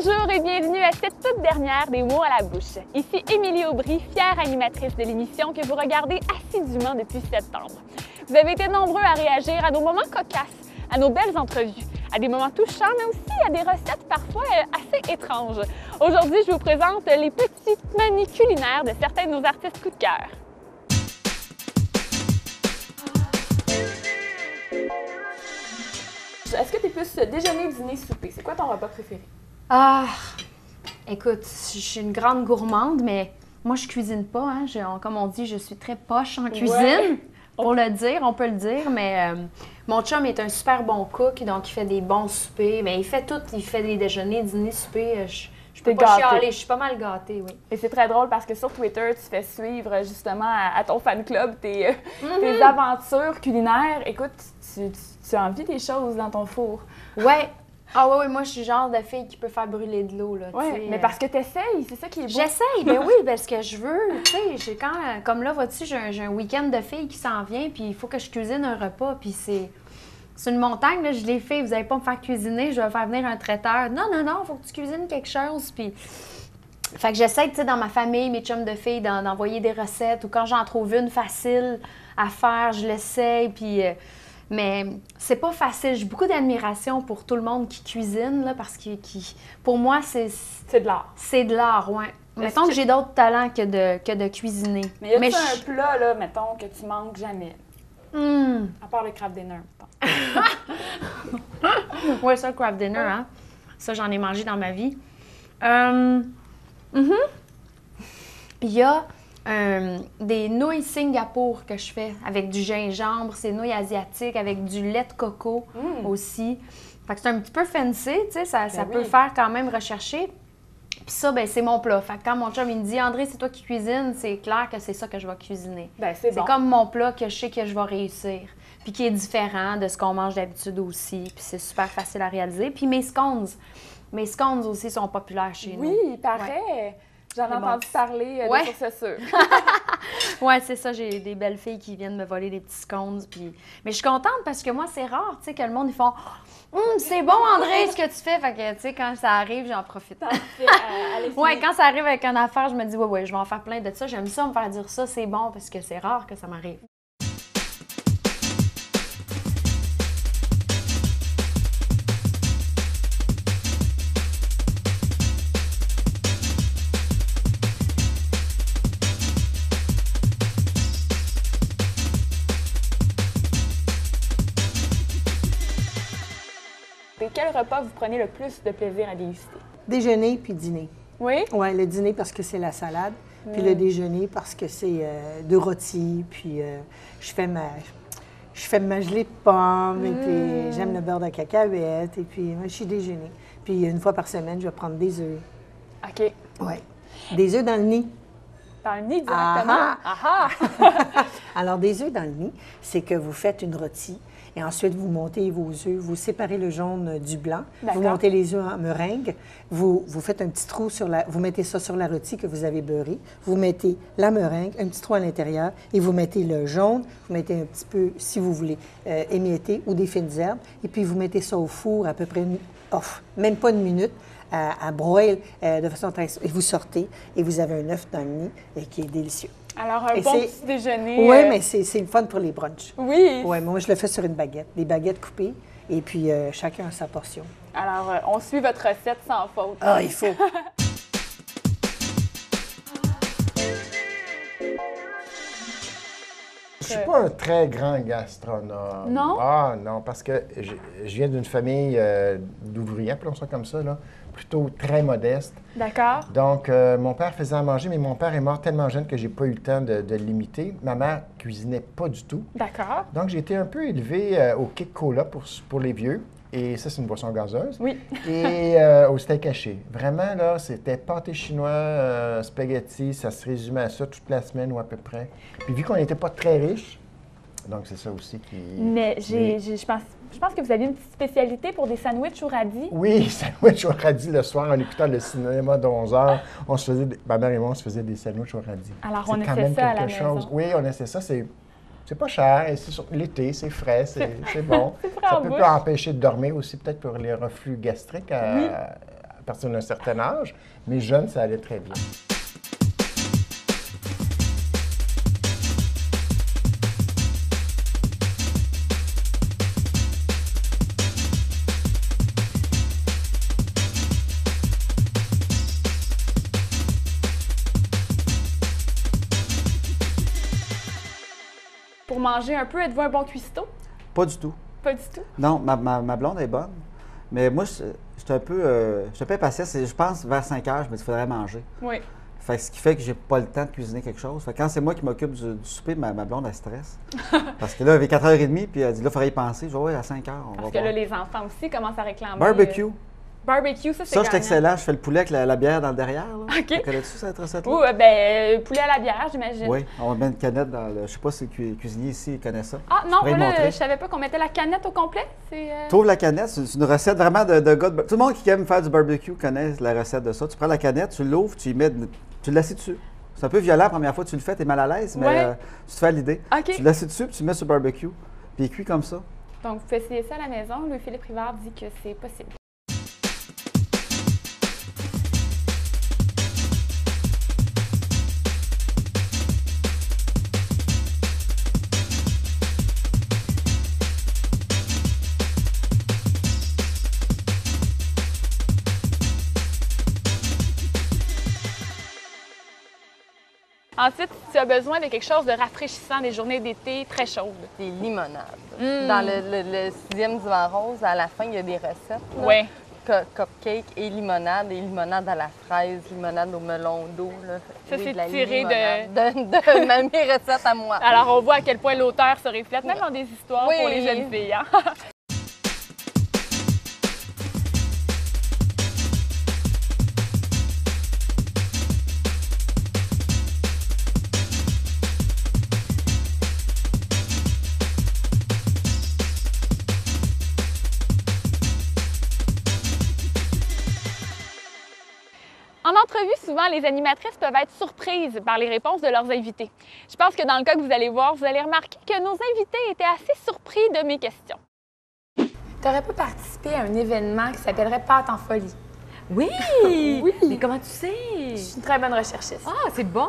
Bonjour et bienvenue à cette toute dernière des mots à la bouche. Ici Émilie Aubry, fière animatrice de l'émission que vous regardez assidûment depuis septembre. Vous avez été nombreux à réagir à nos moments cocasses, à nos belles entrevues, à des moments touchants, mais aussi à des recettes parfois assez étranges. Aujourd'hui, je vous présente les petites manies culinaires de certains de nos artistes coup de cœur. Est-ce que tu es plus déjeuner, dîner, souper? C'est quoi ton repas préféré? Ah, écoute, je suis une grande gourmande, mais moi, je cuisine pas. Hein. Comme on dit, je suis très poche en cuisine. Ouais. Pour le dire, on peut le dire, mais mon chum est un super bon cook, donc il fait des bons soupers. Mais il fait tout, il fait des déjeuners, dîners, soupers. Je peux pas chialer, je suis pas mal gâtée, oui. Et c'est très drôle parce que sur Twitter, tu fais suivre justement à ton fan club tes aventures culinaires. Écoute, tu envies des choses dans ton four. Ouais. Ah oui, moi, je suis le genre de fille qui peut faire brûler de l'eau, là. Oui, mais parce que tu essayes, c'est ça qui est beau. J'essaye, ben oui, parce que je veux, tu sais, comme là, vois-tu, j'ai un week-end de filles qui s'en vient, puis il faut que je cuisine un repas, puis c'est une montagne, là, je l'ai fait, vous n'allez pas me faire cuisiner, je vais faire venir un traiteur. Non, il faut que tu cuisines quelque chose, puis... Fait que j'essaie, tu sais, dans ma famille, mes chums de filles, d'envoyer des recettes, ou quand j'en trouve une facile à faire, je l'essaye, puis... Mais c'est pas facile. J'ai beaucoup d'admiration pour tout le monde qui cuisine, là, parce que pour moi, c'est de l'art. C'est de l'art, oui. Mettons que j'ai d'autres talents que de cuisiner. Mais y a-t-il un plat, là, mettons, que tu manques jamais? À part le craft dinner, Oui, ça, le craft dinner, hein. Ça, j'en ai mangé dans ma vie. Il y a des nouilles Singapour que je fais avec du gingembre, c'est nouilles asiatiques avec du lait de coco aussi. Fait que c'est un petit peu fancy, tu sais, ça peut faire quand même rechercher. Puis ça, ben c'est mon plat. Fait que quand mon chum il me dit « André, c'est toi qui cuisines », c'est clair que c'est ça que je vais cuisiner. Ben, c'est bon. Comme mon plat que je sais que je vais réussir. Puis qui est différent de ce qu'on mange d'habitude aussi. Puis c'est super facile à réaliser. Puis mes scones aussi sont populaires chez nous. Oui, il paraît. Ouais. J'en ai entendu parler de sources sûres. Oui, c'est ça. J'ai des belles filles qui viennent me voler des petits scones. Puis... Mais je suis contente parce que moi, c'est rare, tu sais, que le monde, ils font « c'est bon, André, ce que tu fais. » Fait que, tu sais, quand ça arrive, j'en profite. Oui, quand ça arrive avec une affaire, je me dis « ouais, je vais en faire plein de ça. J'aime ça, me faire dire ça, c'est bon, parce que c'est rare que ça m'arrive. » Quel repas vous prenez le plus de plaisir à déguster? Déjeuner puis dîner. Oui? Oui, le dîner parce que c'est la salade, puis le déjeuner parce que c'est deux rôtis, puis je fais ma gelée de pommes, et puis j'aime le beurre de cacahuète, et puis moi, je suis déjeuner. Puis une fois par semaine, je vais prendre des œufs. OK. Oui. Des œufs dans le nid. Dans le nid directement? Alors, des œufs dans le nid, c'est que vous faites une rôtie. Et ensuite, vous montez vos œufs, vous séparez le jaune du blanc, vous montez les œufs en meringue, vous faites un petit trou vous mettez ça sur la rôtie que vous avez beurrée, vous mettez la meringue, un petit trou à l'intérieur, et vous mettez le jaune, vous mettez un petit peu, si vous voulez, émietté ou des fines herbes, et puis vous mettez ça au four à peu près, même pas une minute, à broil de façon très... Et vous sortez, et vous avez un œuf dans le nid qui est délicieux. Alors, un bon petit déjeuner. Oui, mais c'est le fun pour les brunchs. Oui. Oui, moi, je le fais sur une baguette, des baguettes coupées, et puis chacun a sa portion. Alors, on suit votre recette sans faute. Ah, il faut. Je suis pas un très grand gastronome. Non? Ah non, parce que je viens d'une famille d'ouvriers, appelons ça comme ça, là, plutôt très modeste. D'accord. Donc, mon père faisait à manger, mais mon père est mort tellement jeune que j'ai pas eu le temps de l'imiter. Ma mère cuisinait pas du tout. D'accord. Donc, j'ai été un peu élevé au kick cola pour les vieux. Et ça, c'est une boisson gazeuse. Oui. Et au steak haché. Vraiment, là, c'était pâté chinois, spaghetti, ça se résumait à ça toute la semaine ou à peu près. Puis vu qu'on n'était pas très riches, donc c'est ça aussi qui... Mais je pense que vous aviez une petite spécialité pour des sandwichs au radis. Oui, sandwich au radis le soir, en écoutant le cinéma de 11 h, ma mère et moi, on se faisait des sandwichs au radis. Alors, on essaie ça à la maison. Oui, on essaie ça, c'est pas cher, et l'été, c'est frais, c'est bon. C'est frais Ça en peut bouche. pas empêcher de dormir aussi, peut-être pour les reflux gastriques partir d'un certain âge, mais jeune, ça allait très bien. Pour manger un peu, êtes-vous un bon cuistot? Pas du tout. Pas du tout? Non, ma blonde est bonne. Mais moi, je suis un peu impatient. Je pense vers 5 heures, je me dis qu'il faudrait manger. Oui. Fait que ce qui fait que j'ai pas le temps de cuisiner quelque chose. Fait que quand c'est moi qui m'occupe du souper, ma blonde, elle stresse. Parce que là, il est 4h30, puis elle dit là, il faudrait y penser. Je dis oui, à 5 heures, on va Parce que voir. là, les enfants aussi commencent à réclamer. Barbecue. Barbecue, ça, c'est Ça, c'est gagnant. excellent. Je fais le poulet avec la bière dans le derrière. Là. OK. Connais-tu cette recette-là? Ou, ben, poulet à la bière, j'imagine. Oui, on met une canette dans le. Je sais pas si le cuisinier ici connaît ça. Ah non, pourrais y moi, là, montrer. je savais pas qu'on mettait la canette au complet. Tu ouvres la canette, c'est une recette vraiment de gars de... Tout le monde qui aime faire du barbecue connaît la recette de ça. Tu prends la canette, tu l'ouvres, tu y mets... Tu l'assis dessus. C'est un peu violent la première fois que tu le fais, tu es mal à l'aise, mais Ouais. tu te fais à l'idée. OK. Tu l'assis dessus, puis tu le mets sur le barbecue, puis il cuit comme ça. Donc, vous pouvez essayer ça à la maison. Louis-Philippe Rivard dit que c'est possible. Ensuite, tu as besoin de quelque chose de rafraîchissant des journées d'été très chaudes. Des limonades. Dans le 6e divan rose, à la fin, il y a des recettes. là. Oui. Cupcake et limonade à la fraise, limonade au melon d'eau. là. Ça, c'est de la tiré limonade de mes recettes à moi. Alors, on voit à quel point l'auteur se reflète, même dans des histoires Oui. pour les jeunes filles. Hein? En entrevue, souvent, les animatrices peuvent être surprises par les réponses de leurs invités. Je pense que dans le cas que vous allez voir, vous allez remarquer que nos invités étaient assez surpris de mes questions. Tu n'aurais pas participé à un événement qui s'appellerait Pâtes en folie? Oui! Oui. Mais comment tu sais? Je suis une très bonne recherchiste. Ah, c'est bon!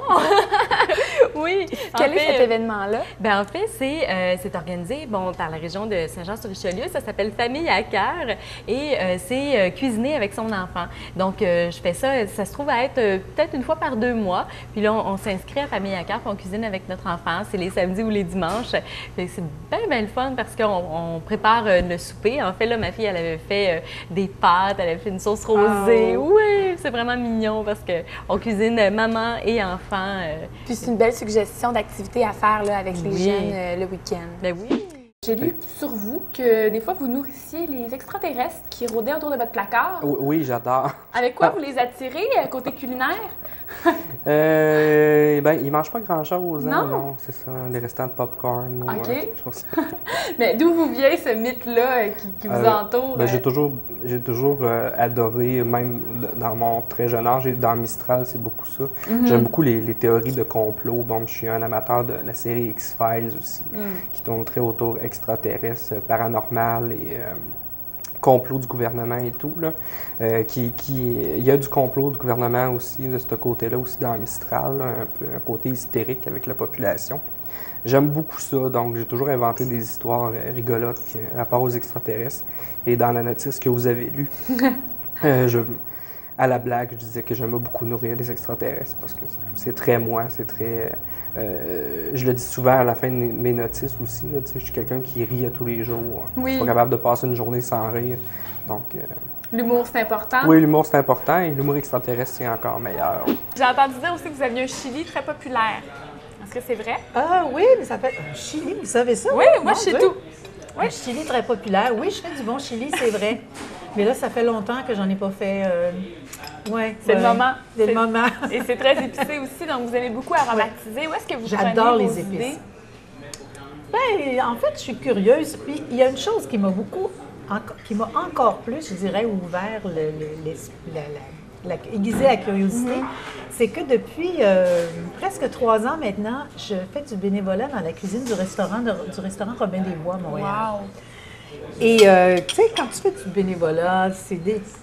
oui! Quel est cet événement-là? Ben, en fait, c'est organisé par la région de Saint-Jean-sur-Richelieu. Ça s'appelle Famille à cœur et c'est cuisiner avec son enfant. Donc, je fais ça, ça se trouve à être peut-être une fois par 2 mois. Puis là, on s'inscrit à Famille à cœur puis on cuisine avec notre enfant. C'est les samedis ou les dimanches. Fait que c'est bien le fun parce qu'on prépare le souper. En fait, là, ma fille, elle avait fait des pâtes, elle avait fait une sauce rosée. Oui, c'est vraiment mignon parce qu'on cuisine maman et enfant. Puis c'est une belle suggestion d'activité à faire là, avec les Oui. jeunes le week-end. Ben oui. J'ai lu sur vous que des fois, vous nourrissiez les extraterrestres qui rôdaient autour de votre placard. Oui, j'adore. Avec quoi vous les attirez côté culinaire? Ben, ils mangent pas grand-chose, hein? Non? Non, c'est ça, les restants de popcorn. ou, OK. quelque chose. Mais d'où vous vient ce mythe-là qui vous entoure? Ben, j'ai toujours adoré, même dans mon très jeune âge, et dans Mistral, c'est beaucoup ça. J'aime beaucoup les théories de complot. Bon, je suis un amateur de la série X-Files aussi, qui tourne très autour extraterrestres, paranormal et complot du gouvernement et tout. Là, il y a du complot du gouvernement aussi, de ce côté-là aussi dans Mistral, là, un peu un côté hystérique avec la population. J'aime beaucoup ça, donc j'ai toujours inventé des histoires rigolotes rapport aux extraterrestres. Et dans la notice que vous avez lue, à la blague, je disais que j'aimais beaucoup nourrir les extraterrestres parce que c'est très moi, c'est très... je le dis souvent à la fin de mes notices aussi, là, je suis quelqu'un qui rit à tous les jours. Oui. Je suis pas capable de passer une journée sans rire. Donc, L'humour, c'est important. oui, l'humour, c'est important et l'humour extraterrestre, c'est encore meilleur. J'ai entendu dire aussi que vous aviez un chili très populaire. Est-ce que c'est vrai? Ah oui, mais ça fait un chili, vous savez ça? Oui, moi, Mon je sais Dieu. tout. Un chili très populaire. Oui, je fais du bon chili, c'est vrai. Mais là, ça fait longtemps que j'en ai pas fait. Ouais, C'est le moment. C'est le moment. Et c'est très épicé aussi, donc vous aimez beaucoup aromatiser. Où est-ce que vous prenez J'adore vos les idées? épices. Ben, en fait, je suis curieuse. Puis il y a une chose qui m'a encore plus, je dirais, ouvert aiguisé la curiosité, c'est que depuis presque 3 ans maintenant, je fais du bénévolat dans la cuisine du restaurant Robin des Bois à Montréal. Wow! Et tu sais, quand tu fais du bénévolat,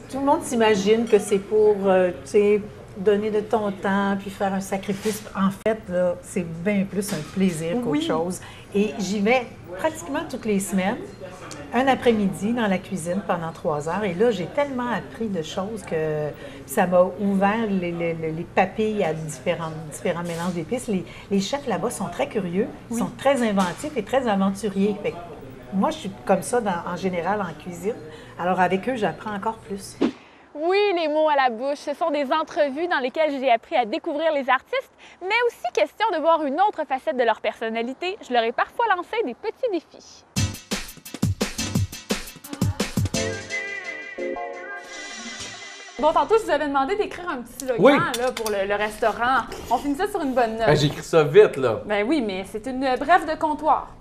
tout le monde s'imagine que c'est pour, tu sais, donner de ton temps puis faire un sacrifice. En fait, là, c'est bien plus un plaisir qu'autre chose. Et j'y vais pratiquement toutes les semaines, un après-midi dans la cuisine pendant 3 heures. Et là, j'ai tellement appris de choses que ça m'a ouvert les papilles à différents mélanges d'épices. Les chefs là-bas sont très curieux, sont très inventifs et très aventuriers. Fait que moi, je suis comme ça en général en cuisine. Alors avec eux, j'apprends encore plus. Oui, les mots à la bouche, ce sont des entrevues dans lesquelles j'ai appris à découvrir les artistes, mais aussi question de voir une autre facette de leur personnalité. Je leur ai parfois lancé des petits défis. Bon, tantôt, je vous avais demandé d'écrire un petit slogan là, pour le restaurant. On finit ça sur une bonne note. J'ai écrit ça vite, là. Ben oui, mais c'est une brève de comptoir.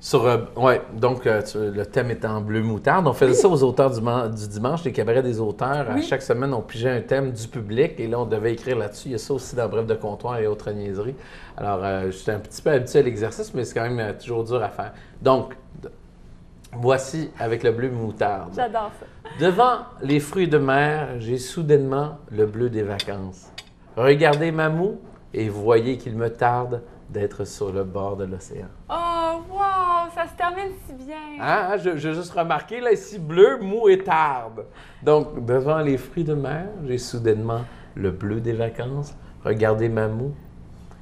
Donc le thème était en bleu moutarde. On faisait ça aux auteurs du dimanche, les cabarets des auteurs. À chaque semaine, on pigeait un thème du public et là, on devait écrire là-dessus. Il y a ça aussi dans brève de comptoir et autres niaiseries. Alors, j'étais un petit peu habitué à l'exercice, mais c'est quand même toujours dur à faire. Donc, voici avec le bleu moutarde. J'adore ça. Devant les fruits de mer, j'ai soudainement le bleu des vacances. Regardez ma moue et voyez qu'il me tarde d'être sur le bord de l'océan. Oh, wow! Ça se termine si bien! Ah, j'ai juste remarqué, là, ici, bleu, mou et tarde. Donc, devant les fruits de mer, j'ai soudainement le bleu des vacances. Regardez ma moue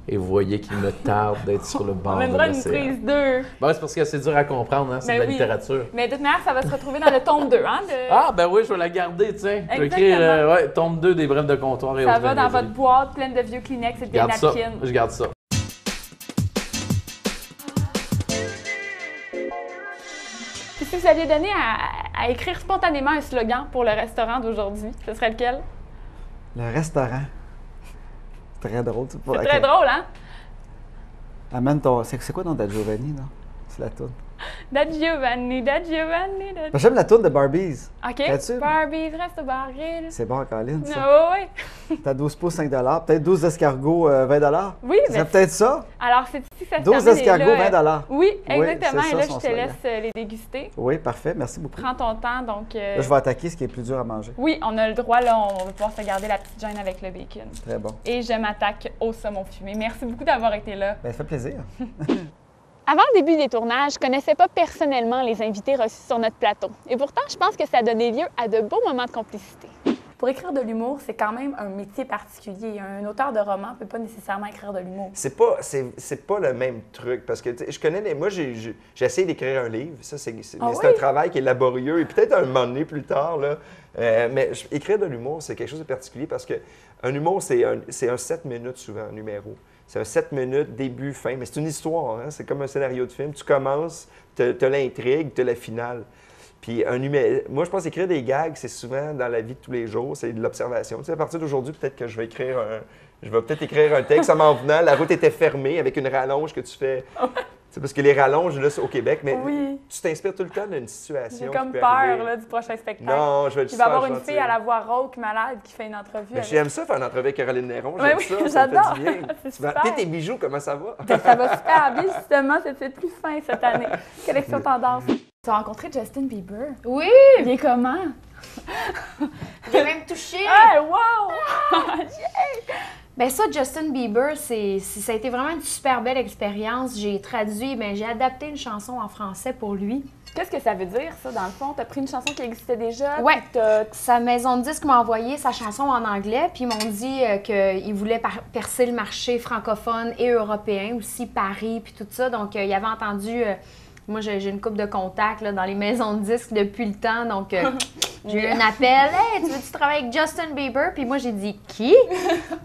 et vous voyez qu'il me tarde d'être sur le bord de l'océan. On mettra une prise 2. Bon, c'est parce que c'est dur à comprendre, hein? C'est de la littérature. Mais de toute manière, ça va se retrouver dans le tome 2, hein? Ah, ben oui, je vais la garder, tiens. Je vais écrire tome 2 des brèves de comptoir et ça va dans votre boîte pleine de vieux Kleenex et de napkins. Je garde ça. Puis si vous aviez donné à écrire spontanément un slogan pour le restaurant d'aujourd'hui, ce serait lequel? Le restaurant. C'est très drôle. C'est très drôle, hein? Amène ton... C'est quoi ton Da Giovanni, là? C'est la toune. Da Giovanni, Da Giovanni, Da... J'aime la toune de Barbies. OK. Barbies reste au baril. C'est bon, Colin, ça. Oui. T'as 12 pouces, 5 $. Peut-être 12 escargots, 20 Oui, mais c'est peut-être ça. Alors, c'est ici que ça se 12 termine. escargots, là, 20 Oui, exactement. Oui, et là, je te laisse les déguster. Oui, parfait. Merci beaucoup. Prends ton temps, donc... Là, je vais attaquer ce qui est plus dur à manger. Oui, on a le droit, là, on va pouvoir se garder la petite gêne avec le bacon. Très bon. Et je m'attaque au saumon fumé. Merci beaucoup d'avoir été là. Bien, ça fait plaisir. Avant le début des tournages, je ne connaissais pas personnellement les invités reçus sur notre plateau. Et pourtant, je pense que ça a donné lieu à de beaux moments de complicité. Pour écrire de l'humour, c'est quand même un métier particulier. Un auteur de roman ne peut pas nécessairement écrire de l'humour. C'est pas le même truc. Parce que je connais moi, j'ai essayé d'écrire un livre. Ça, c'est un travail qui est laborieux. Et peut-être un moment donné plus tard, là. Mais écrire de l'humour, c'est quelque chose de particulier parce que un humour, c'est un 7 minutes souvent, un numéro. C'est un 7 minutes, début, fin. Mais c'est une histoire, hein? C'est comme un scénario de film. Tu commences, tu as l'intrigue, tu as la finale. Puis moi, je pense qu'écrire des gags, c'est souvent dans la vie de tous les jours, c'est de l'observation. Tu sais, à partir d'aujourd'hui, peut-être que je vais peut-être écrire un texte en m'en venant. La route était fermée avec une rallonge que tu fais. C'est parce que les rallonges, là, c'est au Québec, mais tu t'inspires tout le temps d'une situation. J'ai comme peur là, du prochain spectacle. Non, je vais te Il va y avoir une fille à la voix rauque, malade, qui fait une entrevue. Mais j'aime ça faire une entrevue avec Caroline Néron. J'aime ça. J'adore. Puis tes bijoux, comment ça va? Ben, ça va super bien, justement. C'est plus fin cette année. Collection tendance. Tu as rencontré Justin Bieber? Oui! Il est comment? J'ai même touché! Hey, wow! Ben ça, Justin Bieber, ça a été vraiment une super belle expérience. J'ai traduit, j'ai adapté une chanson en français pour lui. Qu'est-ce que ça veut dire, ça, dans le fond? Tu as pris une chanson qui existait déjà? Oui. Sa maison de disques m'a envoyé sa chanson en anglais, puis ils m'ont dit qu'ils voulaient percer le marché francophone et européen, aussi Paris, puis tout ça. Donc, il avait entendu... moi, j'ai une couple de contacts là, dans les maisons de disques depuis le temps, donc j'ai eu un appel. « Hey, tu veux-tu travailler avec Justin Bieber? » Puis moi, j'ai dit « Qui? »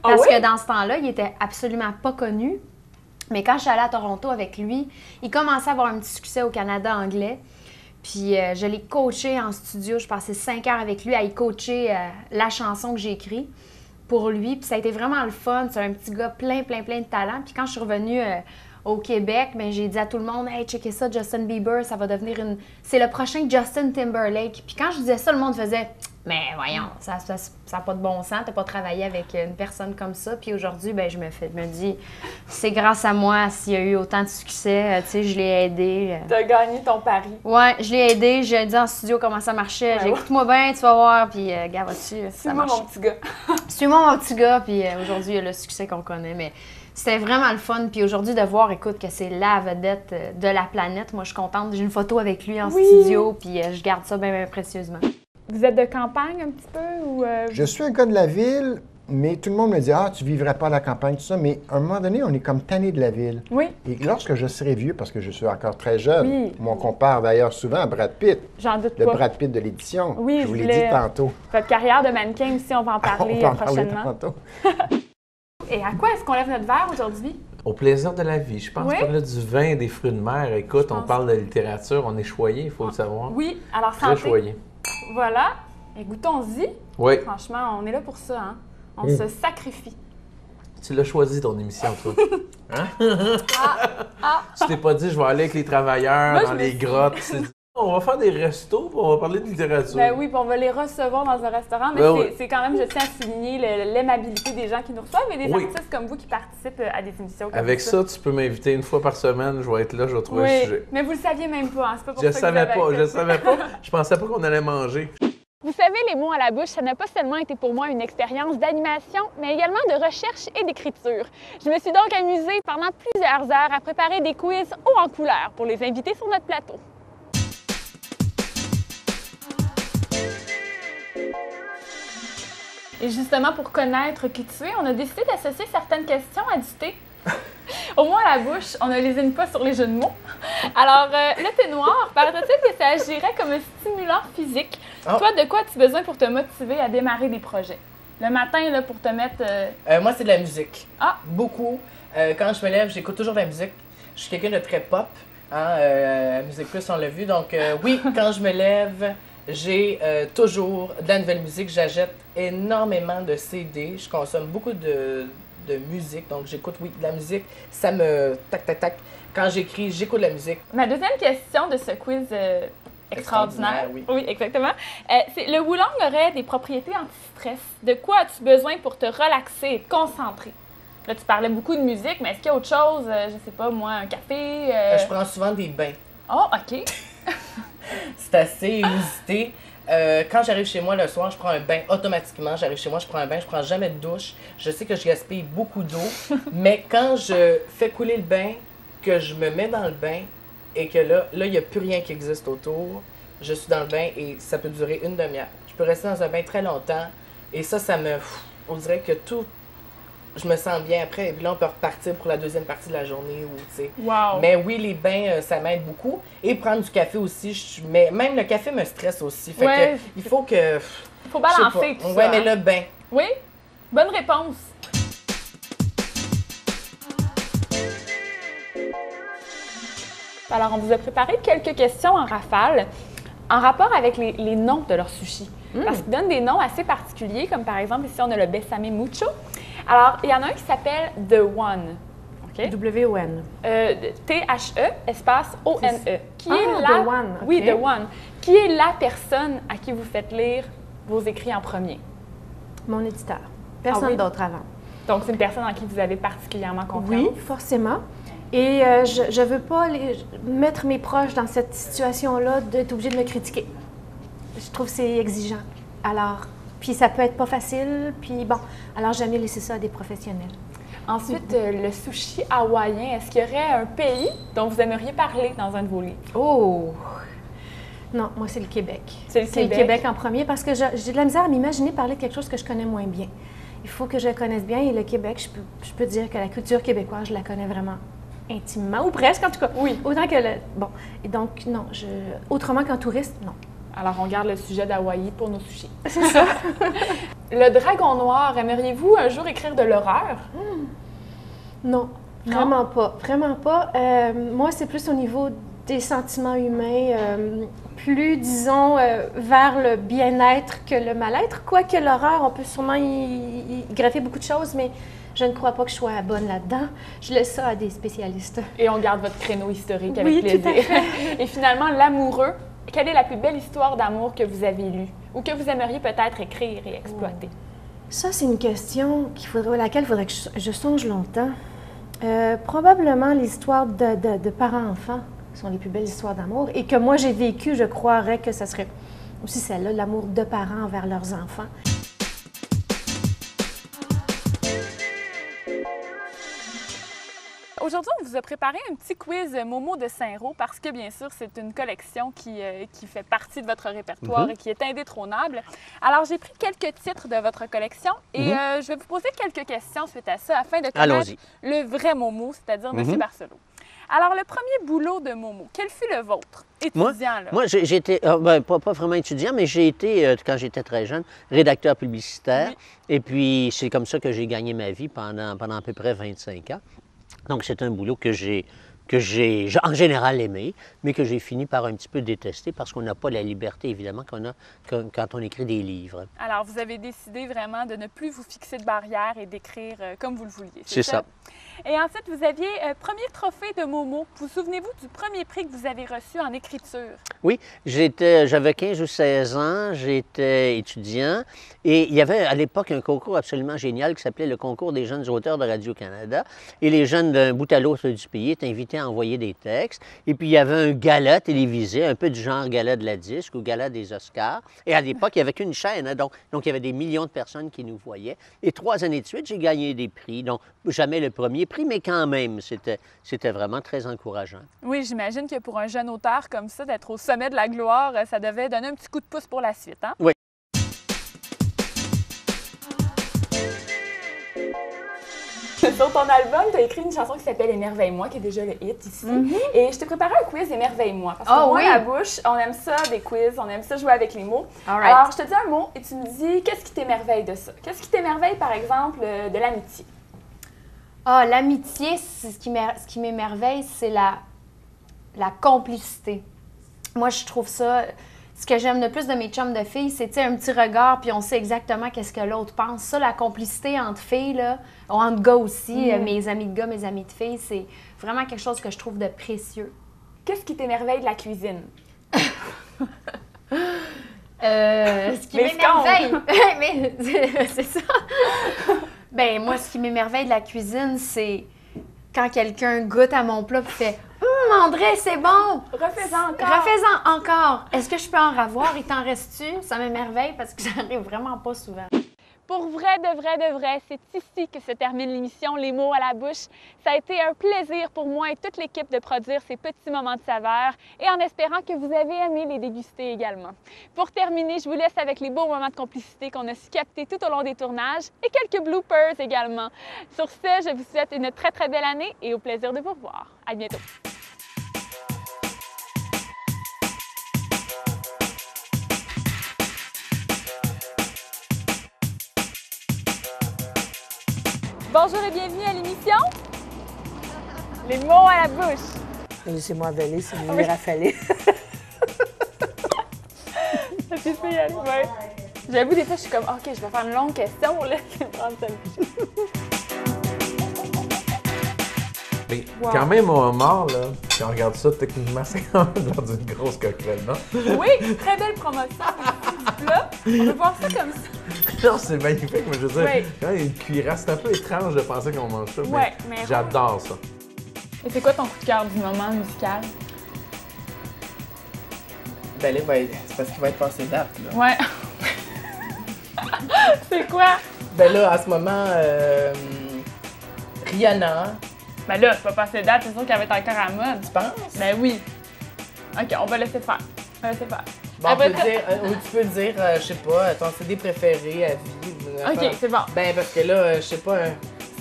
Parce que dans ce temps-là, il était absolument pas connu. Mais quand je suis allée à Toronto avec lui, il commençait à avoir un petit succès au Canada anglais. Puis je l'ai coaché en studio. Je passais 5 heures avec lui à y coacher la chanson que j'ai écrite pour lui. Puis ça a été vraiment le fun. C'est un petit gars plein de talent. Puis quand je suis revenue au Québec, mais j'ai dit à tout le monde, hey, checkez ça, Justin Bieber, ça va devenir c'est le prochain Justin Timberlake. Puis quand je disais ça, le monde faisait, mais voyons, ça n'a pas de bon sens, t'as pas travaillé avec une personne comme ça. Puis aujourd'hui, ben, je me dis, c'est grâce à moi s'il y a eu autant de succès, tu sais, je l'ai aidé. T'as gagné ton pari. Ouais, je l'ai aidé, j'ai dit en studio comment ça marchait, j'ai écoute-moi bien, tu vas voir, puis gars, vas-tu, ça marche. Suis-moi mon petit gars. Suis-moi mon petit gars, puis aujourd'hui, il y a le succès qu'on connaît, mais c'était vraiment le fun. Puis aujourd'hui, de voir, écoute, que c'est la vedette de la planète, moi, je suis contente. J'ai une photo avec lui en studio, puis je garde ça bien, bien précieusement. Vous êtes de campagne un petit peu ou Je suis un gars de la ville, mais tout le monde me dit « Ah, tu vivrais pas à la campagne, tout ça. » Mais à un moment donné, on est comme tanné de la ville. Oui. Et lorsque je serai vieux, parce que je suis encore très jeune, on compare d'ailleurs souvent à Brad Pitt. J'en doute le pas. Le Brad Pitt de l'édition. Oui, je vous l'ai dit tantôt. Votre carrière de mannequin aussi, on va en parler prochainement. Tantôt. Et à quoi est-ce qu'on lève notre verre aujourd'hui? Au plaisir de la vie. Je pense qu'on a du vin, des fruits de mer. Écoute, on parle de littérature, on est choyé, il faut le savoir. Oui, alors santé. Très choyé. Voilà. Et goûtons-y. Oui. Franchement, on est là pour ça, hein? On se sacrifie. Tu l'as choisi, ton émission, toi. Hein? Tu t'es pas dit, je vais aller avec les travailleurs dans les grottes. On va faire des restos, on va parler de littérature. Ben oui, puis on va les recevoir dans un restaurant, mais c'est quand même, je tiens à souligner l'aimabilité des gens qui nous reçoivent et des artistes comme vous qui participent à des émissions comme avec ça, tu peux m'inviter une fois par semaine, je vais être là, je vais trouver le sujet. Mais vous le saviez même pas, hein? C'est pas pour je ça savais que pas, je savais pas. Je pensais pas qu'on allait manger. Vous savez, les mots à la bouche, ça n'a pas seulement été pour moi une expérience d'animation, mais également de recherche et d'écriture. Je me suis donc amusée pendant plusieurs heures à préparer des quiz haut en couleur pour les invités sur notre plateau. Et justement, pour connaître qui tu es, on a décidé d'associer certaines questions à du thé. Au moins à la bouche, on ne lésine pas sur les jeux de mots. Alors, le thé noir, paraît-il que ça agirait comme un stimulant physique. Oh. Toi, de quoi as-tu besoin pour te motiver à démarrer des projets? Le matin, là, pour te mettre... Moi, c'est de la musique. Ah! Beaucoup. Quand je me lève, j'écoute toujours de la musique. Je suis quelqu'un de très pop. Hein? Musique Plus, on l'a vu. Donc, oui, quand je me lève, j'ai toujours de la nouvelle musique. J'achète énormément de CD. Je consomme beaucoup de musique. Donc, j'écoute, oui, de la musique. Ça me... Tac. Quand j'écris, j'écoute de la musique. Ma deuxième question de ce quiz extraordinaire. Oui, exactement. C'est le Wulong aurait des propriétés anti-stress. De quoi as-tu besoin pour te relaxer et te concentrer? Là, tu parlais beaucoup de musique, mais est-ce qu'il y a autre chose? Je sais pas, moi, un café? Je prends souvent des bains. Oh, OK. C'est assez inusité. Quand j'arrive chez moi le soir, je prends un bain automatiquement. J'arrive chez moi, je prends un bain, je prends jamais de douche. Je sais que je gaspille beaucoup d'eau, mais quand je fais couler le bain, que je me mets dans le bain et que là, il n'y a plus rien qui existe autour, je suis dans le bain et ça peut durer une demi-heure. Je peux rester dans un bain très longtemps et ça me... On dirait que tout... Je me sens bien après. Et puis là, on peut repartir pour la deuxième partie de la journée. Wow. Mais oui, les bains, ça m'aide beaucoup. Et prendre du café aussi. Mais même le café me stresse aussi. Fait que, il faut que... Il faut balancer tout ça. Oui, mais le bain. Oui? Bonne réponse. Alors, on vous a préparé quelques questions en rafale en rapport avec les noms de leurs sushis. Parce qu'ils donnent des noms assez particuliers, comme par exemple, ici, on a le Besame Mucho. Alors, il y en a un qui s'appelle The One. Okay? W-O-N. T-H-E, espace O-N-E. Qui est la... The One. Oui, The One. Qui est la personne à qui vous faites lire vos écrits en premier? Mon éditeur. Personne d'autre avant. Donc, c'est une personne en qui vous avez particulièrement confiance? Oui, forcément. Et je ne veux pas mettre mes proches dans cette situation-là d'être obligé de me critiquer. Je trouve que c'est exigeant. Alors, puis ça peut être pas facile, puis bon, alors j'aime mieux laisser ça à des professionnels. Ensuite, le sushi hawaïen, est-ce qu'il y aurait un pays dont vous aimeriez parler dans un de vos livres? Oh! Non, moi, c'est le Québec. C'est le Québec en premier parce que j'ai de la misère à m'imaginer parler de quelque chose que je connais moins bien. Il faut que je le connaisse bien et le Québec, je peux dire que la culture québécoise, je la connais vraiment intimement, ou presque en tout cas. Oui. Autant que bon, et donc, non, autrement qu'en touriste, non. Alors, on garde le sujet d'Hawaï pour nos sushis. C'est ça. Le Dragon Noir, aimeriez-vous un jour écrire de l'horreur? Non, vraiment pas. Vraiment pas. Moi, c'est plus au niveau des sentiments humains, plus, disons, vers le bien-être que le mal-être. Quoique l'horreur, on peut sûrement y greffer beaucoup de choses, mais Je ne crois pas que je sois bonne là-dedans. Je laisse ça à des spécialistes. Et on garde votre créneau historique avec Oui, plaisir. tout à fait. Et finalement, l'amoureux, quelle est la plus belle histoire d'amour que vous avez lue ou que vous aimeriez peut-être écrire et exploiter? Ça, c'est une question à laquelle il faudrait que je songe longtemps. Probablement l'histoire de parents-enfants sont les plus belles histoires d'amour et que moi j'ai vécu, je croirais que ce serait aussi celle-là, l'amour de parents envers leurs enfants. Aujourd'hui, on vous a préparé un petit quiz Momo de Saint-Roch parce que, bien sûr, c'est une collection qui fait partie de votre répertoire et qui est indétrônable. Alors, j'ai pris quelques titres de votre collection et je vais vous poser quelques questions suite à ça afin de connaître le vrai Momo, c'est-à-dire M. Barcelot. Alors, le premier boulot de Momo, quel fut le vôtre? Étudiant, là. Moi j'étais, pas vraiment étudiant, mais j'ai été, quand j'étais très jeune, rédacteur publicitaire. Oui. Et puis, c'est comme ça que j'ai gagné ma vie pendant à peu près 25 ans. Donc, c'est un boulot que j'ai en général aimé, mais que j'ai fini par un petit peu détester parce qu'on n'a pas la liberté, évidemment, qu'on a quand on écrit des livres. Alors, vous avez décidé vraiment de ne plus vous fixer de barrières et d'écrire comme vous le vouliez. C'est ça. Et ensuite, vous aviez premier trophée de Momo. Vous souvenez-vous du premier prix que vous avez reçu en écriture? Oui, j'avais 15 ou 16 ans, j'étais étudiant et il y avait à l'époque un concours absolument génial qui s'appelait le concours des jeunes auteurs de Radio-Canada. Et les jeunes d'un bout à l'autre du pays étaient invités à envoyer des textes. Et puis il y avait un gala télévisé, un peu du genre gala de la disque ou gala des Oscars. Et à l'époque, il n'y avait qu'une chaîne, hein, donc il y avait des millions de personnes qui nous voyaient. Et 3 années de suite, j'ai gagné des prix. Donc, jamais le premier prix, mais quand même, c'était vraiment très encourageant. Oui, j'imagine que pour un jeune auteur comme ça, d'être au sommet de la gloire, ça devait donner un petit coup de pouce pour la suite, hein? Oui. Sur ton album, tu as écrit une chanson qui s'appelle Émerveille-moi, qui est déjà le hit ici. Et je t'ai préparé un quiz Émerveille-moi. Parce que moi, à la bouche, on aime ça, des quiz, on aime ça jouer avec les mots. Alors, je te dis un mot et tu me dis qu'est-ce qui t'émerveille de ça? Qu'est-ce qui t'émerveille, par exemple, de l'amitié? Ah, l'amitié, ce qui m'émerveille, c'est la complicité. Moi, je trouve ça... Ce que j'aime le plus de mes chums de filles, c'est un petit regard, puis on sait exactement qu'est-ce que l'autre pense. Ça, la complicité entre filles, là, entre gars aussi, mes amis de gars, mes amis de filles, c'est vraiment quelque chose que je trouve de précieux. Qu'est-ce qui t'émerveille de la cuisine? Ce qui m'émerveille... Mais c'est ça! Ben moi, ce qui m'émerveille de la cuisine, c'est quand quelqu'un goûte à mon plat et fait « André, c'est bon! » Refais-en encore! Refais-en encore! Est-ce que je peux en revoir? Il t'en reste-tu? Ça m'émerveille parce que ça arrive vraiment pas souvent. Pour vrai, de vrai, c'est ici que se termine l'émission Les mots à la bouche. Ça a été un plaisir pour moi et toute l'équipe de produire ces petits moments de saveur et en espérant que vous avez aimé les déguster également. Pour terminer, je vous laisse avec les beaux moments de complicité qu'on a su capter tout au long des tournages et quelques bloopers également. Sur ce, je vous souhaite une très, très belle année et au plaisir de vous revoir. À bientôt! Bonjour et bienvenue à l'émission Les mots à la bouche. Laissez-moi avaler, c'est mieux raffaler. Ça tu peux y aller, ouais. J'avoue, des fois, je suis comme, OK, je vais faire une longue question, laissez-moi prendre celle-ci. Mais quand même, au homard, là, si on regarde ça, techniquement, c'est quand même dans une grosse coquerelle, non? Oui, très belle promotion du plat. On peut voir ça comme ça. Non, c'est magnifique, mais je veux dire, quand il y a une cuirasse, c'est un peu étrange de penser qu'on mange ça, mais j'adore ça. Et c'est quoi ton coup de cœur du moment musical? Ben là, c'est parce qu'il va être passé date, là. Ouais. C'est quoi? Ben là, en ce moment, Rihanna. Ben là, c'est pas passé date, c'est sûr qu'elle va être encore à la mode. Tu penses? Ben oui. OK, on va laisser faire. On va laisser faire. Bon, tu peux dire, je sais pas, ton CD préféré à vie. OK, c'est bon. Ben parce que là, je sais pas,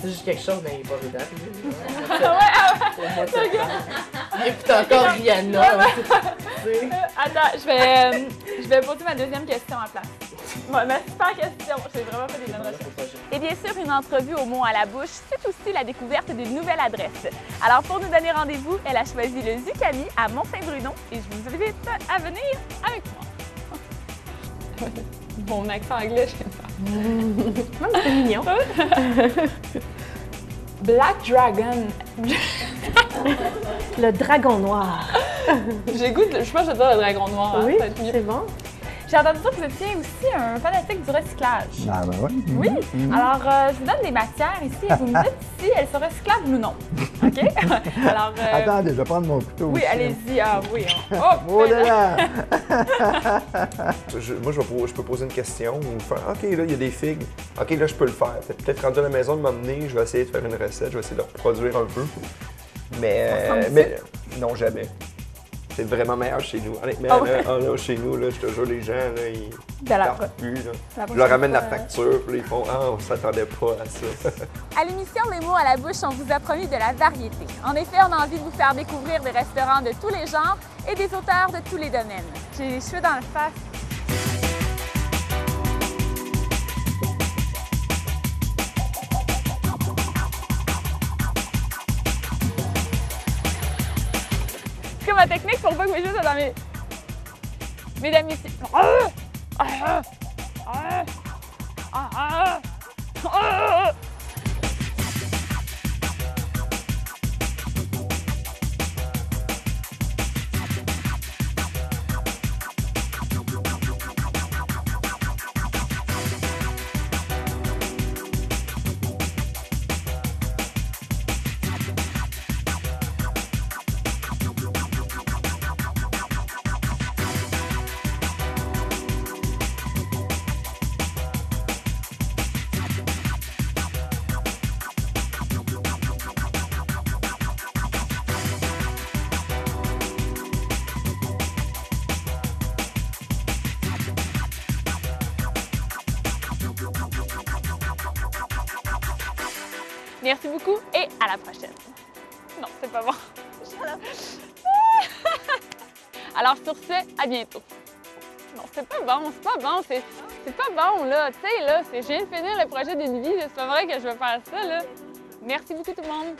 c'est juste quelque chose, mais il est pas date. Et puis t'as encore Rihanna. Attends, je vais poser ma deuxième question à la place. Ma super question, j'ai vraiment fait des bonnes recherches. Et bien sûr, une entrevue au mot à la bouche, c'est aussi la découverte d'une nouvelle adresse. Alors pour nous donner rendez-vous, elle a choisi le Zucami à Mont-Saint-Bruno et je vous invite à venir avec moi. Mon accent anglais, je sais pas. C'est mignon. Black Dragon. Le dragon noir. J'ai goût de... Je pense que je vais dire le dragon noir. Oui, hein, c'est bon. J'ai entendu dire que vous étiez aussi un fanatique du recyclage. Ah, ben oui. Oui. Alors, je vous donne des matières ici et vous me dites si elles sont recyclables ou non. OK? Alors, Attendez, je vais prendre mon couteau. oui, aussi. allez-y. Ah oui. Oh, Oh là là! Moi, je peux poser une question ou faire OK, là, il y a des figues. OK, là, je peux le faire. Peut-être rendu à la maison de m'emmener, je vais essayer de faire une recette, je vais essayer de reproduire un peu. Mais non, jamais. C'est vraiment meilleur chez nous. Honnêtement, là, chez nous, là, je te jure, les gens, là, ils partent plus. Là. Je leur ramène la facture, puis là, ils font « Ah, on s'attendait pas à ça. » À l'émission Les mots à la bouche, on vous a promis de la variété. En effet, on a envie de vous faire découvrir des restaurants de tous les genres et des auteurs de tous les domaines. J'ai les cheveux dans le face. C'est comme ma technique pour pas que mes cheveux soient dans mes... Mesdames, ici. Merci beaucoup et à la prochaine. Non, c'est pas bon. Alors sur ce, à bientôt. Non, c'est pas bon, c'est pas bon là. Tu sais là, je viens de finir le projet d'une vie, c'est pas vrai que je vais faire ça là. Merci beaucoup tout le monde.